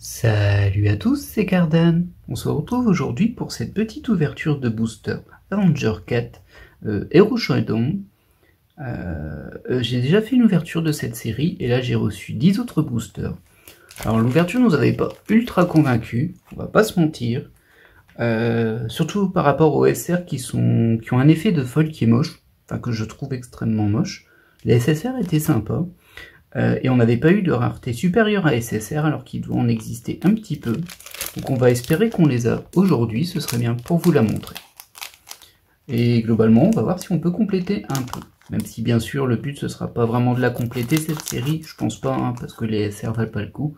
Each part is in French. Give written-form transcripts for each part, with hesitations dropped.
Salut à tous, c'est Cardan. On se retrouve aujourd'hui pour cette petite ouverture de booster Avenger 4 Hero Showdown. J'ai déjà fait une ouverture de cette série et là j'ai reçu 10 autres boosters. Alors l'ouverture nous avait pas ultra convaincus, on va pas se mentir. Surtout par rapport aux SR qui ont un effet de folle qui est moche, enfin que je trouve extrêmement moche. Les SSR étaient sympas. Et on n'avait pas eu de rareté supérieure à SSR alors qu'il doit en exister un petit peu. Donc on va espérer qu'on les a aujourd'hui, ce serait bien pour vous la montrer. Et globalement, on va voir si on peut compléter un peu. Même si bien sûr le but ce sera pas vraiment de la compléter cette série, je pense pas, hein, parce que les SR valent pas le coup.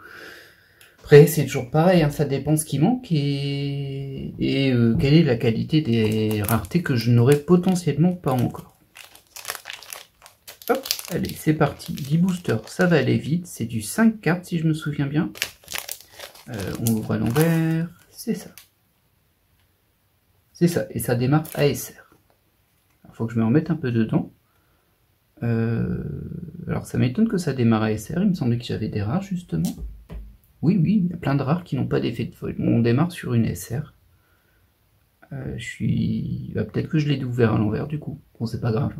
Après c'est toujours pareil, hein, ça dépend ce qui manque et quelle est la qualité des raretés que je n'aurai potentiellement pas encore. Hop, allez, c'est parti. 10 boosters, ça va aller vite. C'est du 5 cartes, si je me souviens bien. On ouvre à l'envers. C'est ça. C'est ça. Et ça démarre ASR. Il faut que je me remette un peu dedans. Alors, ça m'étonne que ça démarre ASR. Il me semblait que j'avais des rares, justement. Oui, il y a plein de rares qui n'ont pas d'effet de folie. Bon, on démarre sur une SR. Peut-être que je l'ai ouvert à l'envers, du coup. Bon, c'est pas grave.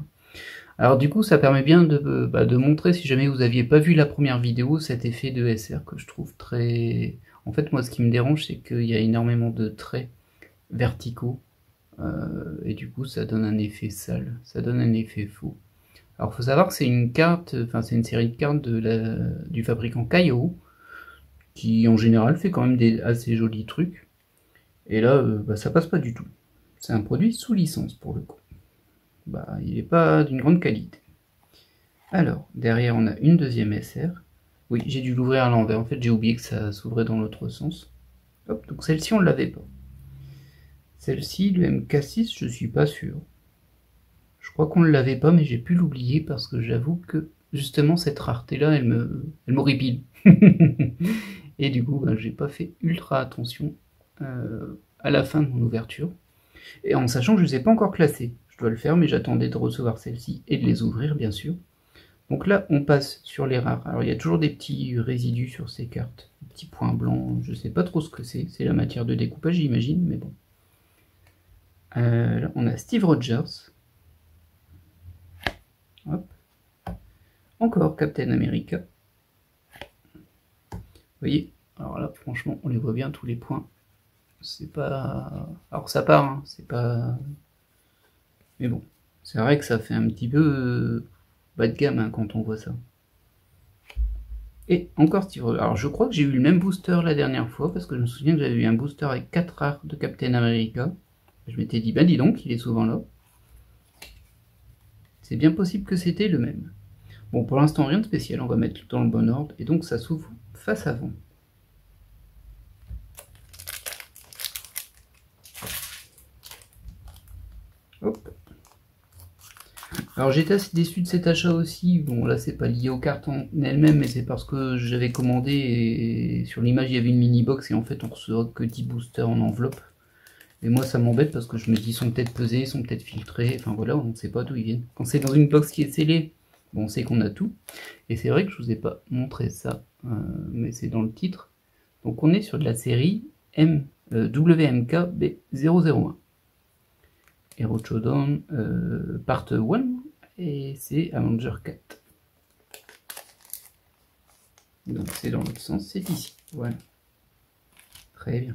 Alors du coup, ça permet bien de montrer, si jamais vous n'aviez pas vu la première vidéo, cet effet de SR que je trouve très... En fait, moi, ce qui me dérange, c'est qu'il y a énormément de traits verticaux, et du coup, ça donne un effet sale, ça donne un effet faux. Alors, faut savoir que c'est une carte, enfin, c'est une série de cartes du fabricant Kaiyo, qui en général fait quand même des assez jolis trucs, et là, ça passe pas du tout. C'est un produit sous licence pour le coup. Il n'est pas d'une grande qualité. Alors, derrière, on a une deuxième SR. Oui, j'ai dû l'ouvrir à l'envers. En fait, j'ai oublié que ça s'ouvrait dans l'autre sens. Hop, donc celle-ci, on ne l'avait pas. Celle-ci, le MK6, je suis pas sûr. Je crois qu'on ne l'avait pas, mais j'ai pu l'oublier parce que j'avoue que, justement, cette rareté-là, elle m'horripile. Et du coup, j'ai pas fait ultra attention à la fin de mon ouverture. Et en sachant que je ne les ai pas encore classées. Je dois le faire, mais j'attendais de recevoir celle-ci et de les ouvrir, bien sûr. Donc là, on passe sur les rares. Alors il y a toujours des petits résidus sur ces cartes, des petits points blancs, je sais pas trop ce que c'est la matière de découpage j'imagine, mais bon. Là, on a Steve Rogers. Hop. Encore Captain America. Vous voyez, alors là, franchement, on les voit bien tous les points. C'est pas... Alors ça part, hein, c'est pas... Mais bon, c'est vrai que ça fait un petit peu bas de gamme hein, quand on voit ça. Et encore Steve Rogers. Alors je crois que j'ai eu le même booster la dernière fois, parce que je me souviens que j'avais eu un booster avec 4 rares de Captain America. Je m'étais dit, dis donc, il est souvent là. C'est bien possible que c'était le même. Bon, pour l'instant, rien de spécial, on va mettre tout dans le bon ordre, et donc ça s'ouvre face avant. Hop. Alors j'étais assez déçu de cet achat aussi, bon là c'est pas lié aux cartes en elles-mêmes, mais c'est parce que j'avais commandé et sur l'image il y avait une mini box et en fait on recevra que 10 boosters en enveloppe. Et moi ça m'embête parce que je me dis ils sont peut-être pesés, ils sont peut-être filtrés, enfin voilà, on ne sait pas d'où ils viennent. Quand c'est dans une box qui est scellée, bon, on sait qu'on a tout. Et c'est vrai que je vous ai pas montré ça, mais c'est dans le titre. Donc on est sur de la série WMK B001. Hero Showdown Part 1 et c'est Avenger 4. Donc c'est dans l'autre sens, c'est ici. Voilà. Très bien.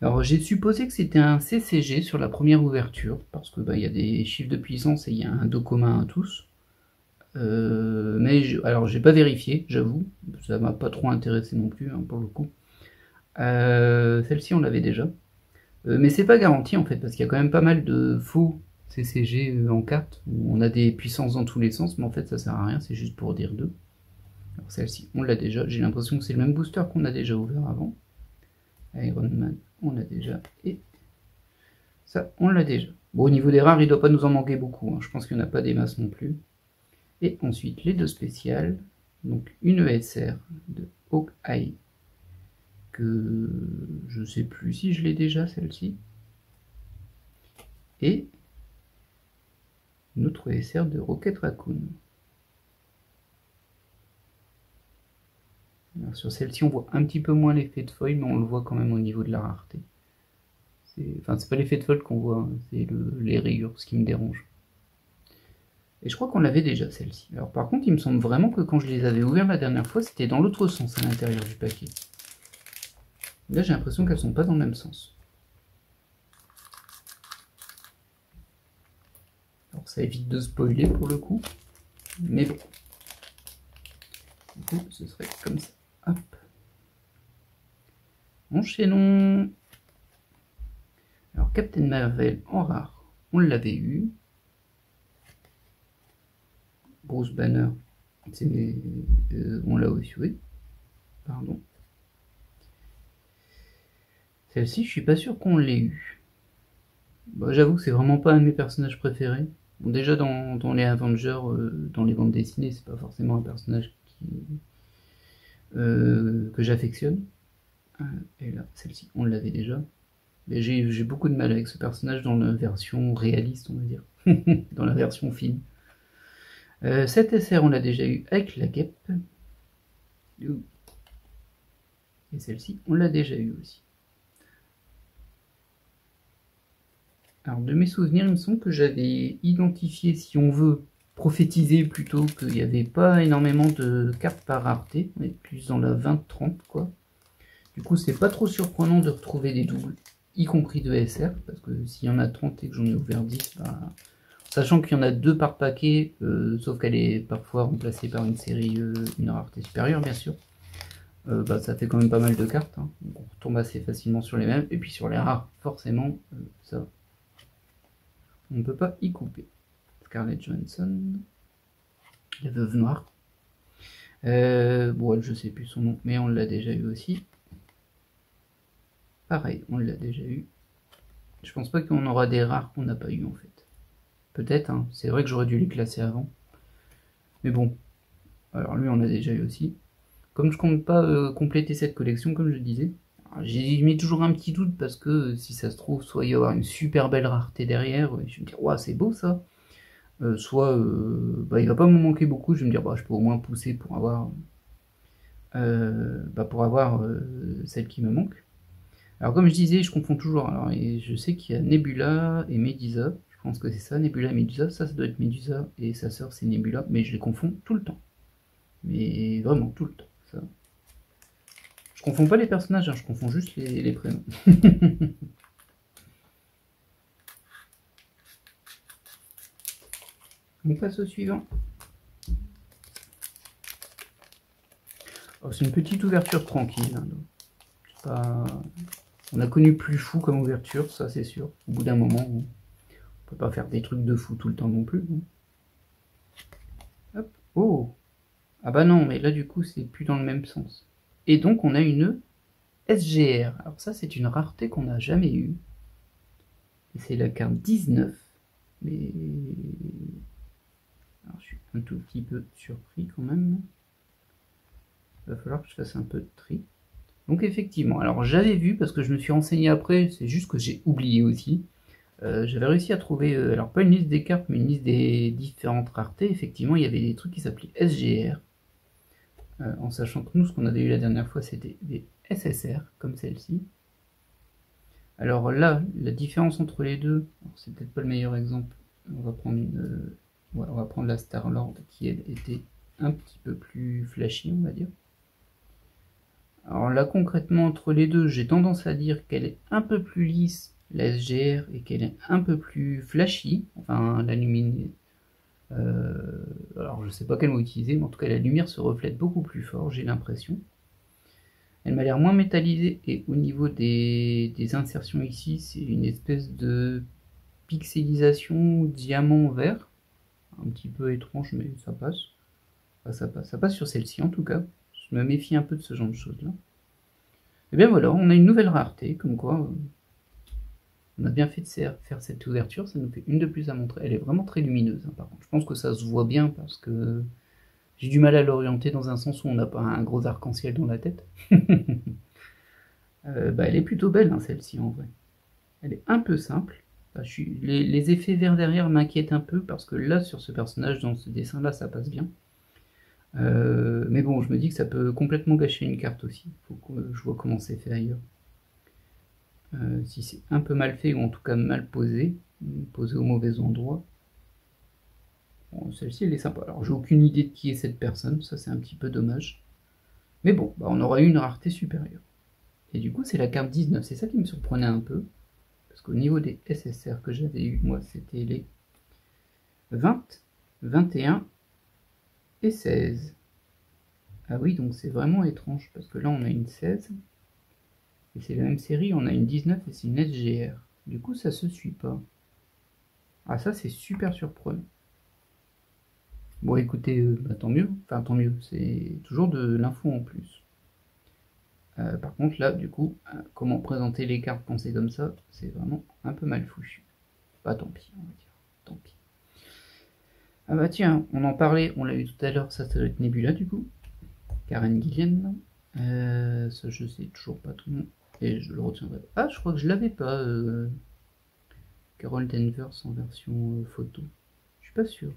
Alors j'ai supposé que c'était un CCG sur la première ouverture, parce que il y a des chiffres de puissance et il y a un dos commun à tous. Alors j'ai pas vérifié, j'avoue, ça m'a pas trop intéressé non plus hein, pour le coup. Celle-ci on l'avait déjà. Mais c'est pas garanti en fait, parce qu'il y a quand même pas mal de faux CCG en carte, où on a des puissances dans tous les sens, mais en fait ça sert à rien, c'est juste pour dire deux. Alors celle-ci, on l'a déjà, j'ai l'impression que c'est le même booster qu'on a déjà ouvert avant. Iron Man, on l'a déjà, et ça, on l'a déjà. Bon, au niveau des rares, il doit pas nous en manquer beaucoup, hein. Je pense qu'il n'y en a pas des masses non plus. Et ensuite, les deux spéciales, donc une ESR de Hawkeye, que je sais plus si je l'ai déjà celle-ci, et une autre ESR de Rocket Raccoon. dire, sur celle-ci, on voit un petit peu moins l'effet de foil, mais on le voit quand même au niveau de la rareté. Enfin, c'est pas l'effet de foil qu'on voit, hein, c'est les rayures, ce qui me dérange. Et je crois qu'on l'avait déjà, celle-ci. Alors par contre, il me semble vraiment que quand je les avais ouverts la dernière fois, c'était dans l'autre sens, à l'intérieur du paquet. Là, j'ai l'impression qu'elles sont pas dans le même sens. Alors ça évite de spoiler pour le coup, mais bon. Du coup, ce serait comme ça. Hop. Enchaînons. Alors, Captain Marvel en rare, on l'avait eu. Bruce Banner, on l'a aussi, oui. Pardon. Celle-ci, je suis pas sûr qu'on l'ait eu. Bah, j'avoue que c'est vraiment pas un de mes personnages préférés. Bon, déjà dans les Avengers, dans les bandes dessinées, c'est pas forcément un personnage que j'affectionne. Et là, celle-ci, on l'avait déjà. Mais j'ai beaucoup de mal avec ce personnage dans la version réaliste, on va dire. Dans la version film. Cette SR, on l'a déjà eu avec la guêpe. Et celle-ci, on l'a déjà eu aussi. Alors, de mes souvenirs, il me semble que j'avais identifié, si on veut prophétiser plutôt, qu'il n'y avait pas énormément de cartes par rareté. On est plus dans la 20-30, quoi. Du coup, c'est pas trop surprenant de retrouver des doubles, y compris de SR, parce que s'il y en a 30 et que j'en ai ouvert 10, bah, sachant qu'il y en a 2 par paquet, sauf qu'elle est parfois remplacée par une série, une rareté supérieure, bien sûr. Bah, ça fait quand même pas mal de cartes, hein. Donc on retombe assez facilement sur les mêmes, et puis sur les rares, forcément, ça, on ne peut pas y couper. Scarlett Johansson, la veuve noire. Bon, je sais plus son nom, mais on l'a déjà eu aussi. Pareil, on l'a déjà eu. Je pense pas qu'on aura des rares qu'on n'a pas eu en fait. Peut-être, hein. C'est vrai que j'aurais dû les classer avant. Mais bon, alors lui on l'a déjà eu aussi. Comme je compte pas compléter cette collection, comme je disais, j'ai mis toujours un petit doute parce que si ça se trouve, soit il y aura une super belle rareté derrière, et je vais me dire, ouais, c'est beau ça. Soit bah, il va pas me manquer beaucoup, je vais me dire, bah, je peux au moins pousser pour avoir, celle qui me manque. Alors comme je disais, je confonds toujours. Alors, et je sais qu'il y a Nebula et Medusa. Je pense que c'est ça, Nebula et Medusa. Ça doit être Medusa et sa sœur c'est Nebula, mais je les confonds tout le temps. Mais vraiment tout le temps. Ça. Je confonds pas les personnages, hein, je confonds juste les prénoms. On passe au suivant. Oh, c'est une petite ouverture tranquille. Hein, pas... On a connu plus fou comme ouverture, ça c'est sûr. Au bout d'un moment, on peut pas faire des trucs de fou tout le temps non plus. Hop. Oh. Ah bah non, mais là du coup c'est plus dans le même sens. Et donc on a une SGR. Alors ça c'est une rareté qu'on n'a jamais eue. Et c'est la carte 19. Mais... Alors je suis un tout petit peu surpris quand même. Il va falloir que je fasse un peu de tri. Donc effectivement, alors j'avais vu, parce que je me suis renseigné après, c'est juste que j'ai oublié aussi. J'avais réussi à trouver, alors pas une liste des cartes, mais une liste des différentes raretés. Effectivement, il y avait des trucs qui s'appelaient SGR. En sachant que nous, ce qu'on avait eu la dernière fois, c'était des SSR, comme celle-ci. Alors là, la différence entre les deux, c'est peut-être pas le meilleur exemple. On va prendre la Star-Lord, qui elle était un petit peu plus flashy, on va dire. Alors là, concrètement, entre les deux, j'ai tendance à dire qu'elle est un peu plus lisse, la SGR, et qu'elle est un peu plus flashy, enfin la lumière. Alors je sais pas quel mot utiliser, mais en tout cas la lumière se reflète beaucoup plus fort, j'ai l'impression. Elle m'a l'air moins métallisée, et au niveau des insertions ici, c'est une espèce de pixelisation diamant vert, un petit peu étrange, mais ça passe. Enfin, ça passe sur celle-ci en tout cas. Je me méfie un peu de ce genre de choses là. Et bien voilà, on a une nouvelle rareté, comme quoi on a bien fait de faire cette ouverture, ça nous fait une de plus à montrer. Elle est vraiment très lumineuse, hein, par contre. Je pense que ça se voit bien parce que j'ai du mal à l'orienter dans un sens où on n'a pas un gros arc-en-ciel dans la tête. Bah, elle est plutôt belle, hein, celle-ci, en vrai. Elle est un peu simple. Bah, les effets verts derrière m'inquiètent un peu parce que là, sur ce personnage, dans ce dessin-là, ça passe bien. Mais bon, je me dis que ça peut complètement gâcher une carte aussi. Faut que je vois comment c'est fait ailleurs. Si c'est un peu mal fait, ou en tout cas mal posé, posé au mauvais endroit. Bon, celle-ci, elle est sympa. Alors, j'ai aucune idée de qui est cette personne, ça c'est un petit peu dommage. Mais bon, bah, on aura eu une rareté supérieure. Et du coup, c'est la carte 19, c'est ça qui me surprenait un peu. Parce qu'au niveau des SSR que j'avais eu, moi, c'était les 20, 21 et 16. Ah oui, donc c'est vraiment étrange, parce que là, on a une 16. Et c'est la même série, on a une 19 et c'est une SGR. Du coup, ça se suit pas. Ah, ça, c'est super surprenant. Bon, écoutez, bah, tant mieux. Enfin, tant mieux. C'est toujours de l'info en plus. Par contre, là, du coup, comment présenter les cartes quand c'est comme ça, c'est vraiment un peu mal foutu. Bah, tant pis, on va dire. Tant pis. Ah bah tiens, on en parlait, on l'a eu tout à l'heure, ça doit être Nebula, du coup. Karen Gillian. Ça, je sais toujours pas tout le monde. Et je le retiendrai pas. Ah, je crois que je l'avais pas, Carol Danvers en version photo. Je suis pas sûr.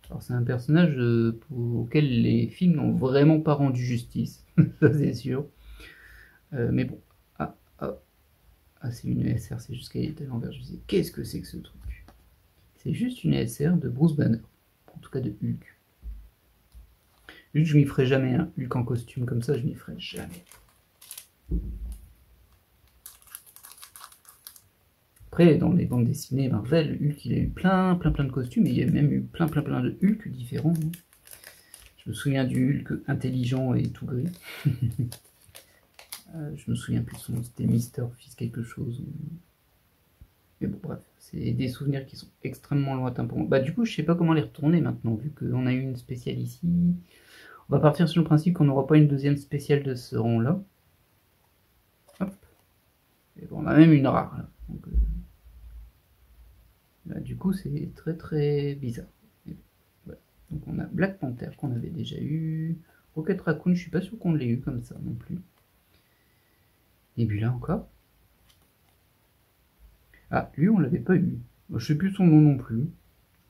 Alors c'est un personnage auquel les films n'ont vraiment pas rendu justice, ça c'est sûr. Mais bon, c'est une SR, c'est juste qu'elle est à l'envers. Je me disais, qu'est-ce que c'est que ce truc? C'est juste une SR de Bruce Banner, en tout cas de Hulk. Hulk, je m'y ferai jamais, hein. Hulk en costume comme ça, je m'y ferai jamais. Après, dans les bandes dessinées Marvel, Hulk, il a eu plein de costumes, et il y a même eu plein de Hulk différents. Je me souviens du Hulk intelligent et tout gris. Je me souviens plus de son nom, c'était Mister Fils quelque chose. Mais bon, bref, c'est des souvenirs qui sont extrêmement lointains pour moi. Bah, du coup, je sais pas comment les retourner maintenant, vu qu'on a eu une spéciale ici. On va partir sur le principe qu'on n'aura pas une deuxième spéciale de ce rang-là. Hop. Et bon, on a même une rare, là. Donc, là, du coup, c'est très bizarre. Et voilà. Donc, on a Black Panther qu'on avait déjà eu. Rocket Raccoon, je suis pas sûr qu'on l'ait eu comme ça non plus. Nebula encore. Ah, lui, on l'avait pas eu. Je sais plus son nom non plus.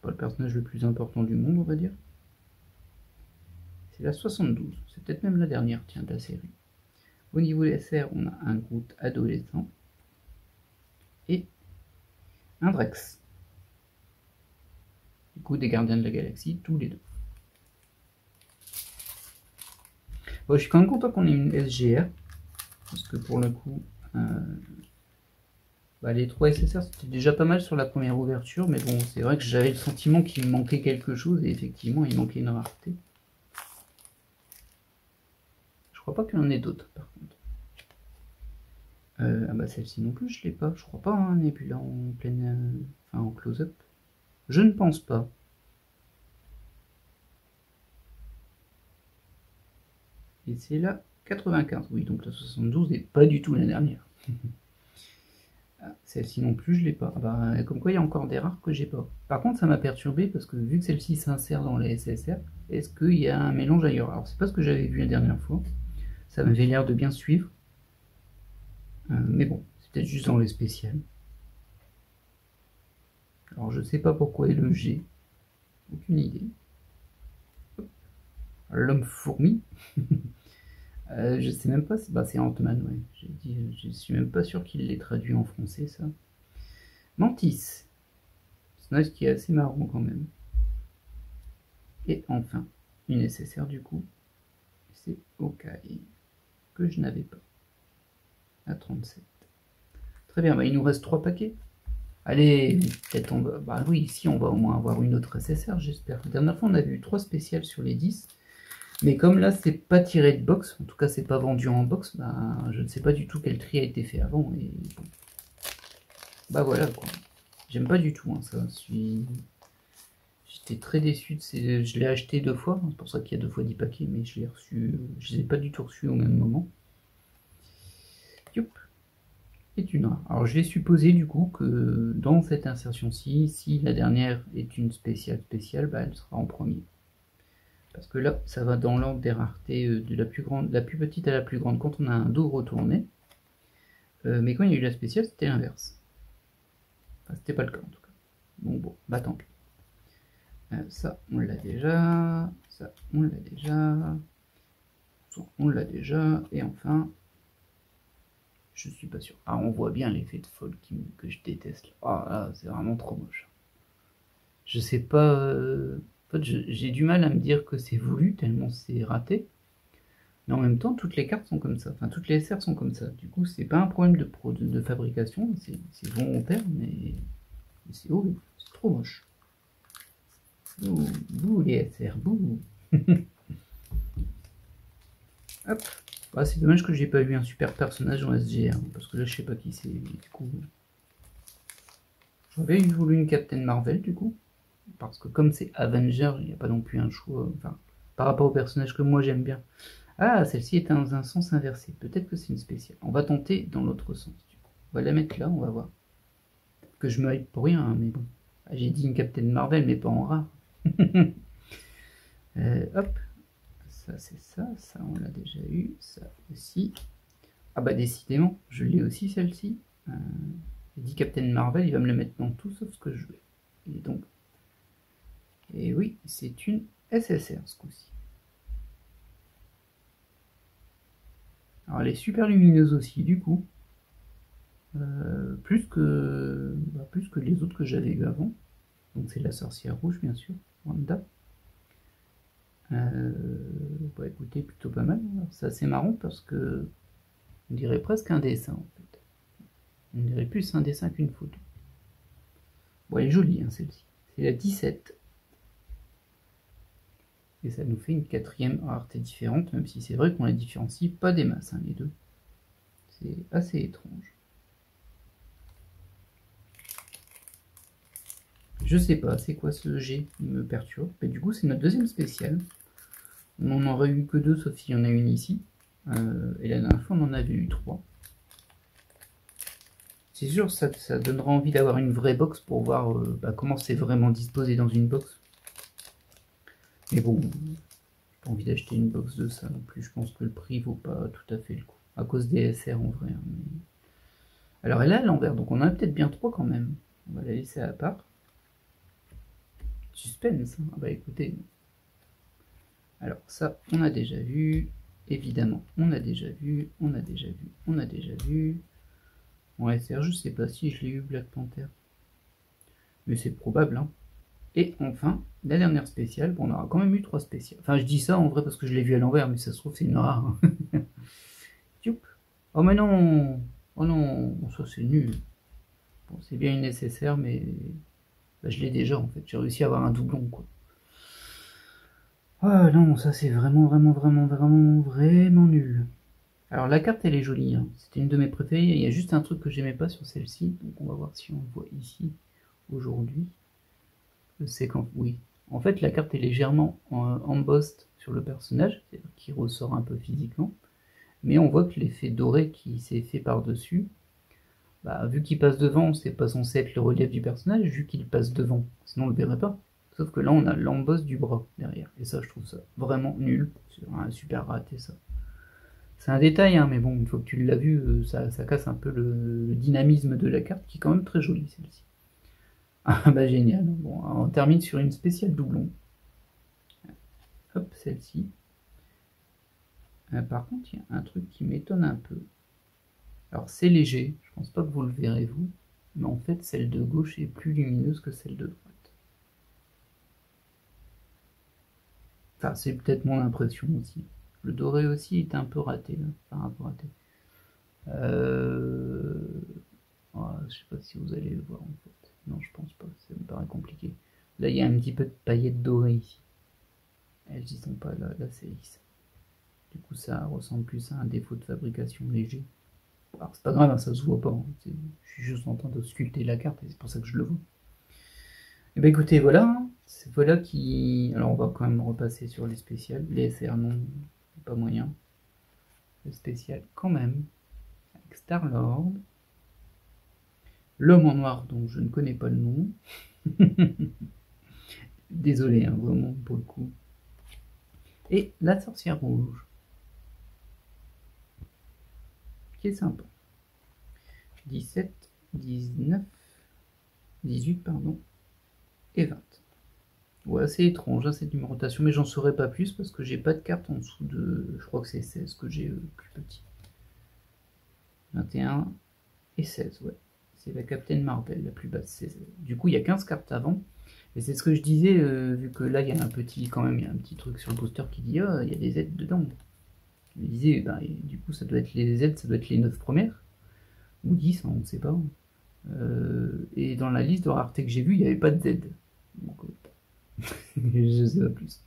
Pas le personnage le plus important du monde, on va dire. C'est la 72. C'est peut-être même la dernière, tiens, de la série. Au niveau des SR, on a un Groot adolescent. Et un Drex. Du coup, des Gardiens de la Galaxie, tous les deux. Bon, je suis quand même content qu'on ait une SGR. Parce que pour le coup, bah, les 3 SSR c'était déjà pas mal sur la première ouverture, mais bon, c'est vrai que j'avais le sentiment qu'il me manquait quelque chose, et effectivement, il manquait une rareté. Je crois pas qu'il y en ait d'autres, par contre. Ah bah celle-ci non plus, je l'ai pas. Je crois pas, hein, Nebula en pleine... enfin, en close-up. Je ne pense pas. Et c'est la 95. Oui, donc la 72 n'est pas du tout la dernière. Celle-ci non plus, je l'ai pas. Bah, comme quoi, il y a encore des rares que j'ai pas. Par contre, ça m'a perturbé parce que vu que celle-ci s'insère dans les SSR, est-ce qu'il y a un mélange ailleurs? Alors, c'est pas ce que j'avais vu la dernière fois. Ça m'avait l'air de bien suivre. Mais bon, c'est peut-être juste dans les spéciales. Alors, je sais pas pourquoi est le G. Aucune idée. L'homme fourmi. Je sais même pas si... Bah, c'est Ant-Man, ouais. J'ai dit, je suis même pas sûr qu'il l'ait traduit en français, ça. Mantis. C'est qui est assez marrant quand même. Et enfin, une SSR du coup. C'est Hawkeye. Que je n'avais pas. À 37. Très bien, bah, il nous reste 3 paquets. Allez, peut-être on va... Bah oui, ici on va au moins avoir une autre SSR, j'espère. La dernière fois on a vu 3 spéciales sur les 10. Mais comme là c'est pas tiré de box, en tout cas c'est pas vendu en box, bah, je ne sais pas du tout quel tri a été fait avant. Et bon. Bah voilà quoi. J'aime pas du tout hein, ça. J'étais très déçu. Je l'ai acheté 2 fois, c'est pour ça qu'il y a 2 fois 10 paquets, mais je l'ai reçu. Je les ai pas du tout reçus au même moment. Youp. Est une rare. Alors je vais supposer du coup que dans cette insertion-ci, si la dernière est une spéciale, bah, elle sera en premier. Parce que là, ça va dans l'ordre des raretés de la plus petite à la plus grande quand on a un dos retourné. Mais quand il y a eu la spéciale, c'était l'inverse. Enfin, c'était pas le cas en tout cas. Bon, bah tant pis. Ça, on l'a déjà. Ça, on l'a déjà. Ça, on l'a déjà. Et enfin, je suis pas sûr. Ah, on voit bien l'effet de fold que je déteste. Ah, là, c'est vraiment trop moche. Je sais pas. En fait, j'ai du mal à me dire que c'est voulu, tellement c'est raté. Mais en même temps, toutes les cartes sont comme ça. Enfin, toutes les SR sont comme ça. Du coup, c'est pas un problème de fabrication. C'est volontaire, mais c'est horrible. C'est trop moche. Bouh, bouh les SR, bouh. Hop. Ah, c'est dommage que j'ai pas eu un super personnage en SGR. Parce que là, je sais pas qui c'est. Du coup, j'avais voulu une Captain Marvel, du coup. Parce que comme c'est Avenger, il n'y a pas non plus un choix. Enfin, par rapport au personnage que moi j'aime bien. Ah, celle-ci est dans un sens inversé. Peut-être que c'est une spéciale. On va tenter dans l'autre sens, du coup. On va la mettre là, on va voir. Que je me hype pour rien, hein, mais bon. Ah, j'ai dit une Captain Marvel, mais pas en rare. Hop. Ça, c'est ça. Ça, on l'a déjà eu. Ça aussi. Ah bah décidément, je l'ai aussi celle-ci. J'ai dit Captain Marvel, il va me la mettre dans tout sauf ce que je veux. Et donc... Et oui, c'est une SSR ce coup-ci. Alors elle est super lumineuse aussi, du coup. Plus que les autres que j'avais eu avant. Donc c'est la sorcière rouge, bien sûr, Wanda. Bah écoutez, plutôt pas mal. C'est assez marrant parce que on dirait presque un dessin en fait. On dirait plus un dessin qu'une photo. Bon, elle est jolie hein, celle-ci. C'est la 17. Et ça nous fait une quatrième rareté différente, même si c'est vrai qu'on la différencie pas des masses, hein, les deux. C'est assez étrange. Je sais pas, c'est quoi ce G qui me perturbe. Mais du coup, c'est notre deuxième spéciale. On n'en aurait eu que deux, sauf s'il y en a une ici. Et la dernière fois, on en avait eu trois. C'est sûr, ça donnera envie d'avoir une vraie box pour voir comment c'est vraiment disposé dans une box. Mais bon, j'ai pas envie d'acheter une box de ça non plus. Je pense que le prix vaut pas tout à fait le coup. À cause des SR en vrai. Hein, mais... Alors elle est à l'envers, donc on en a peut-être bien trois quand même. On va la laisser à part. Suspense. Ah bah écoutez. Alors ça, on a déjà vu. Évidemment, on a déjà vu. On a déjà vu. On a déjà vu. En SR, je sais pas si je l'ai eu Black Panther. Mais c'est probable, hein. Et enfin, la dernière spéciale, bon, on aura quand même eu trois spéciales. Enfin, je dis ça en vrai parce que je l'ai vu à l'envers, mais ça se trouve, c'est une rare. Hein. Oh, mais non! Oh non, bon, ça c'est nul. Bon, c'est bien une nécessaire, mais bah, je l'ai déjà en fait. J'ai réussi à avoir un doublon, quoi. Ah non, ça c'est vraiment, vraiment, vraiment, vraiment, vraiment nul. Alors la carte, elle est jolie. Hein. C'était une de mes préférées. Il y a juste un truc que j'aimais pas sur celle-ci. Donc on va voir si on le voit ici aujourd'hui. C'est quand oui. En fait, la carte est légèrement embossed sur le personnage, c'est-à-dire qu'il ressort un peu physiquement, mais on voit que l'effet doré qui s'est fait par-dessus, bah, vu qu'il passe devant, c'est pas censé être le relief du personnage, vu qu'il passe devant, sinon on le verrait pas. Sauf que là, on a l'embosse du bras derrière, et ça, je trouve ça vraiment nul. C'est un super raté, ça. C'est un détail, hein, mais bon, une fois que tu l'as vu, ça casse un peu le dynamisme de la carte, qui est quand même très jolie, celle-ci. Ah bah génial. Bon, on termine sur une spéciale doublon. Hop, celle-ci. Par contre, il y a un truc qui m'étonne un peu. Alors c'est léger, je pense pas que vous le verrez vous, mais en fait celle de gauche est plus lumineuse que celle de droite. Enfin, c'est peut-être mon impression aussi. Le doré aussi est un peu raté, là. Enfin, un peu raté. Je sais pas si vous allez le voir en fait. Non, je pense pas, ça me paraît compliqué. Là, il y a un petit peu de paillettes dorées ici. Elles y sont pas, là c'est lisse. Du coup, ça ressemble plus à un défaut de fabrication léger. Alors, c'est pas grave, hein, ça se voit pas. Hein. Je suis juste en train de sculpter la carte et c'est pour ça que je le vois. Et ben écoutez, voilà. Hein. C'est voilà qui. Alors, on va quand même repasser sur les spéciales. Les SR, non, pas moyen. Le spécial, quand même. Avec Star-Lord. L'homme en noir, dont je ne connais pas le nom. Désolé, hein, vraiment, pour le coup. Et la sorcière rouge. Qui est sympa. 17, 19, 18, pardon, et 20. Ouais, assez étrange, hein, cette numérotation, mais j'en saurais pas plus parce que j'ai pas de carte en dessous de... Je crois que c'est 16 que j'ai plus petit. 21 et 16, ouais. C'est la Captain Marvel, la plus basse. Du coup, il y a 15 cartes avant. Et c'est ce que je disais, vu que là, il y a un petit, quand même, il y a un petit truc sur le booster qui dit, il y a des aides dedans. Je disais, ben, du coup, ça doit être les aides, ça doit être les 9 premières. Ou 10, hein, on ne sait pas. Et dans la liste de rareté que j'ai vue, il n'y avait pas de Z. Donc, je ne sais pas plus.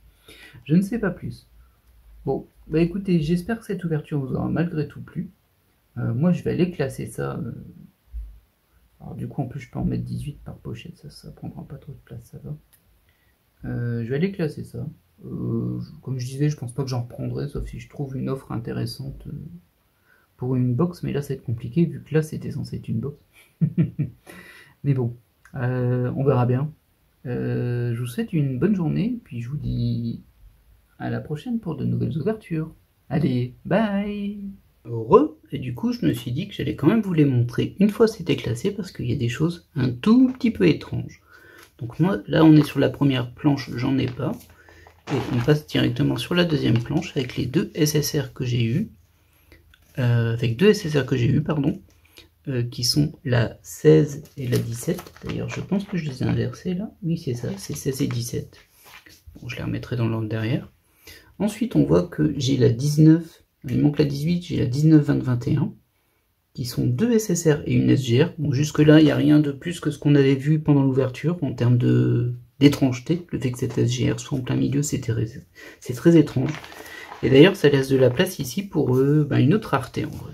Je ne sais pas plus. Bon, bah écoutez, j'espère que cette ouverture vous aura malgré tout plu. Moi, je vais aller classer ça. Alors du coup, en plus, je peux en mettre 18 par pochette, ça prendra pas trop de place, ça va. Je vais aller classer ça. Comme je disais, je pense pas que j'en reprendrai, sauf si je trouve une offre intéressante pour une box, mais là, ça va être compliqué, vu que là, c'était censé être une box. Mais bon, on verra bien. Je vous souhaite une bonne journée, puis je vous dis à la prochaine pour de nouvelles ouvertures. Allez, bye! Et du coup, je me suis dit que j'allais quand même vous les montrer une fois c'était classé, parce qu'il y a des choses un tout petit peu étranges. Donc moi, là, on est sur la première planche, j'en ai pas. Et on passe directement sur la deuxième planche avec les deux SSR que j'ai eu. Qui sont la 16 et la 17. D'ailleurs, je pense que je les ai inversés là. Oui, c'est ça, c'est 16 et 17. Bon, je les remettrai dans l'ordre derrière. Ensuite, on voit que j'ai la 19, il manque la 18, j'ai la 19, 20, 21, qui sont deux SSR et une SGR. Bon, jusque-là, il n'y a rien de plus que ce qu'on avait vu pendant l'ouverture en termes d'étrangeté. Le fait que cette SGR soit en plein milieu, c'est très étrange. Et d'ailleurs, ça laisse de la place ici pour une autre rareté en vrai.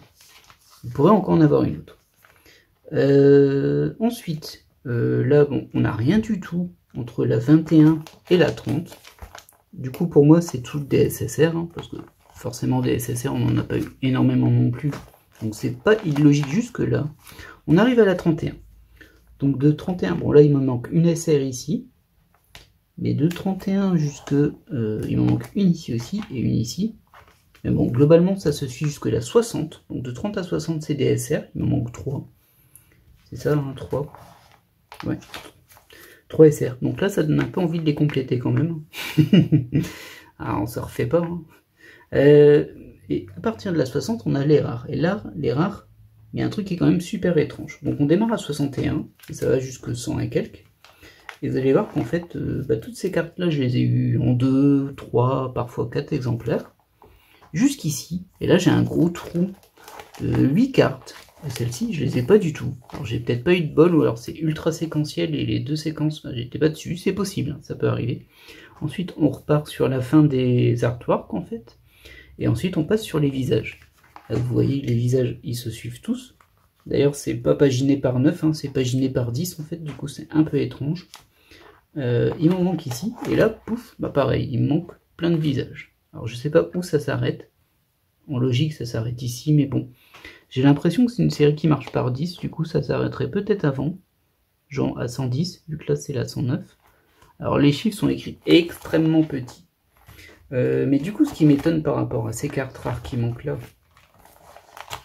On pourrait encore en avoir une autre. Ensuite, là, bon, on n'a rien du tout entre la 21 et la 30. Du coup, pour moi, c'est tout des SSR, hein, parce que forcément, des SSR, on n'en a pas eu énormément non plus. Donc, c'est pas illogique jusque-là. On arrive à la 31. Donc, de 31, bon, là, il me manque une SR ici. Mais de 31 jusque... il me manque une ici aussi, et une ici. Mais bon, globalement, ça se suit jusque la 60. Donc, de 30 à 60, c'est des SR. Il me manque 3. C'est ça, hein, 3. Ouais. 3 SR. Donc là, ça donne un peu envie de les compléter quand même. Ah, on se refait pas. Hein. Et à partir de la 60, on a les rares. Et là, les rares, il y a un truc qui est quand même super étrange. Donc on démarre à 61, et ça va jusque 100 et quelques. Et vous allez voir qu'en fait, toutes ces cartes-là, je les ai eues en 2, 3, parfois 4 exemplaires. Jusqu'ici. Et là, j'ai un gros trou de 8 cartes. Et celles-ci, je les ai pas du tout. Alors, j'ai peut-être pas eu de bol, ou alors c'est ultra séquentiel, et les deux séquences, j'étais pas dessus. C'est possible, hein, ça peut arriver. Ensuite, on repart sur la fin des artworks, en fait. Et ensuite, on passe sur les visages. Là, vous voyez, les visages, ils se suivent tous. D'ailleurs, c'est pas paginé par 9, hein, c'est paginé par 10, en fait. Du coup, c'est un peu étrange. Il m'en manque ici. Et là, pouf, bah pareil, il me manque plein de visages. Alors, je sais pas où ça s'arrête. En logique, ça s'arrête ici, mais bon. J'ai l'impression que c'est une série qui marche par 10, du coup, ça s'arrêterait peut-être avant. Genre à 110, vu que là, c'est la 109. Alors, les chiffres sont écrits extrêmement petits. Mais du coup, ce qui m'étonne par rapport à ces cartes rares qui manquent là,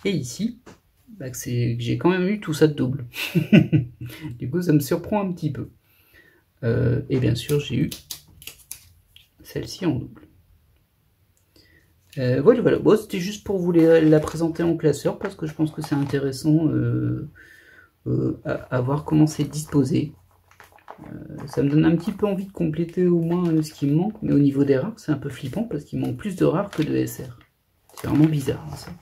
et ici, bah, c'est que j'ai quand même eu tout ça de double. Du coup, ça me surprend un petit peu. Et bien sûr, j'ai eu celle-ci en double. Voilà. Bon, c'était juste pour vous la présenter en classeur, parce que je pense que c'est intéressant à voir comment c'est disposé. Ça me donne un petit peu envie de compléter au moins ce qui me manque, mais au niveau des rares, c'est un peu flippant, parce qu'il manque plus de rares que de SR. C'est vraiment bizarre, hein, ça.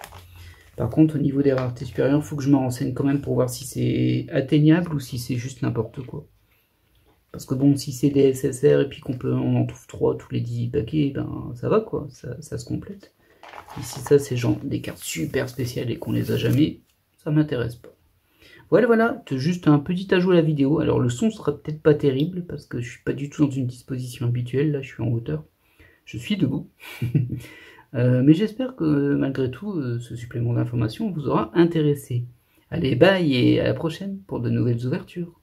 Par contre, au niveau des raretés supérieures, il faut que je me renseigne quand même pour voir si c'est atteignable ou si c'est juste n'importe quoi. Parce que bon, si c'est des SSR et puis on en trouve 3 tous les 10 paquets, ben ça va quoi, ça se complète. Et si ça c'est genre des cartes super spéciales et qu'on les a jamais, ça m'intéresse pas. Voilà, juste un petit ajout à la vidéo. Alors le son sera peut-être pas terrible parce que je suis pas du tout dans une disposition habituelle, là je suis en hauteur. Je suis debout. Mais j'espère que malgré tout, ce supplément d'information vous aura intéressé. Allez, bye et à la prochaine pour de nouvelles ouvertures.